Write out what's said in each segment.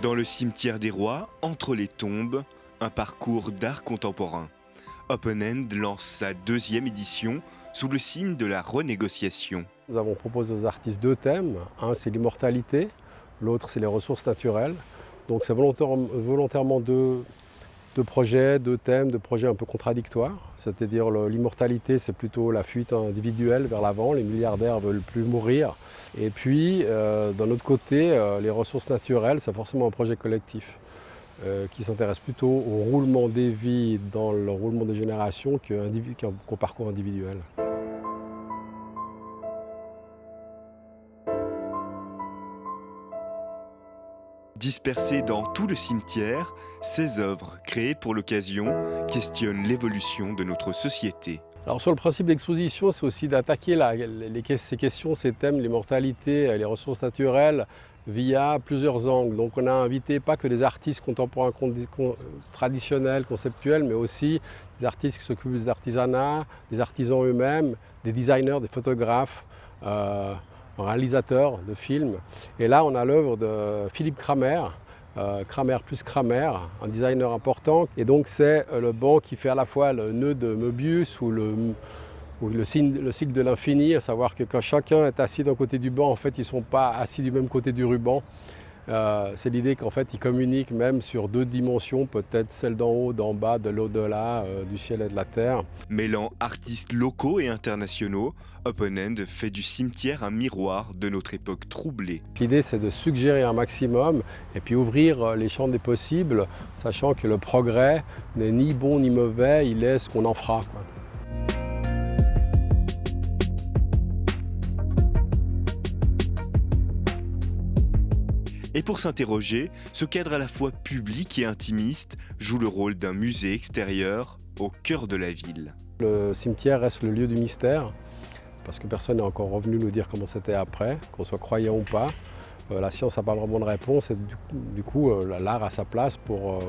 Dans le cimetière des rois, entre les tombes, un parcours d'art contemporain. Open End lance sa 2e édition sous le signe de la renégociation. Nous avons proposé aux artistes 2 thèmes. Un, c'est l'immortalité, l'autre, c'est les ressources naturelles. Donc c'est volontairement deux projets, 2 thèmes, 2 projets un peu contradictoires. C'est-à-dire l'immortalité, c'est plutôt la fuite individuelle vers l'avant, les milliardaires ne veulent plus mourir. Et puis, d'un autre côté, les ressources naturelles, c'est forcément un projet collectif qui s'intéresse plutôt au roulement des vies dans le roulement des générations qu'au parcours individuel. Dispersées dans tout le cimetière, ces œuvres, créées pour l'occasion, questionnent l'évolution de notre société. Alors sur le principe d'exposition, c'est aussi d'attaquer ces questions, ces thèmes, l'immortalité, les ressources naturelles, via plusieurs angles. Donc on a invité pas que des artistes contemporains traditionnels, conceptuels, mais aussi des artistes qui s'occupent des artisanats, des artisans eux-mêmes, des designers, des photographes, un réalisateur de films. Et là, on a l'œuvre de Philippe Kramer, Kramer plus Kramer, un designer important. Et donc c'est le banc qui fait à la fois le nœud de Möbius ou le cycle de l'infini, à savoir que quand chacun est assis d'un côté du banc, en fait, ils ne sont pas assis du même côté du ruban. C'est l'idée qu'en fait, ils communiquent même sur 2 dimensions, peut-être celle d'en haut, d'en bas, de l'au-delà, du ciel et de la terre. Mêlant artistes locaux et internationaux, Open End fait du cimetière un miroir de notre époque troublée. L'idée, c'est de suggérer un maximum et puis ouvrir les champs des possibles, sachant que le progrès n'est ni bon ni mauvais, il est ce qu'on en fera, quoi. Et pour s'interroger, ce cadre à la fois public et intimiste joue le rôle d'un musée extérieur au cœur de la ville. Le cimetière reste le lieu du mystère, parce que personne n'est encore revenu nous dire comment c'était après, qu'on soit croyant ou pas. La science n'a pas vraiment de réponse et du coup l'art a sa place pour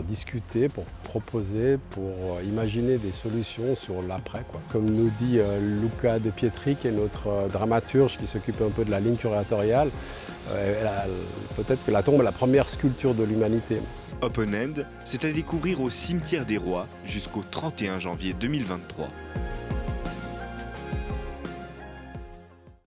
discuter, pour proposer, pour imaginer des solutions sur l'après, quoi. Comme nous dit Luca De Pietri, qui est notre dramaturge qui s'occupe un peu de la ligne curatoriale, peut-être que la tombe est la première sculpture de l'humanité. Open End, c'est à découvrir au Cimetière des Rois jusqu'au 31 janvier 2023.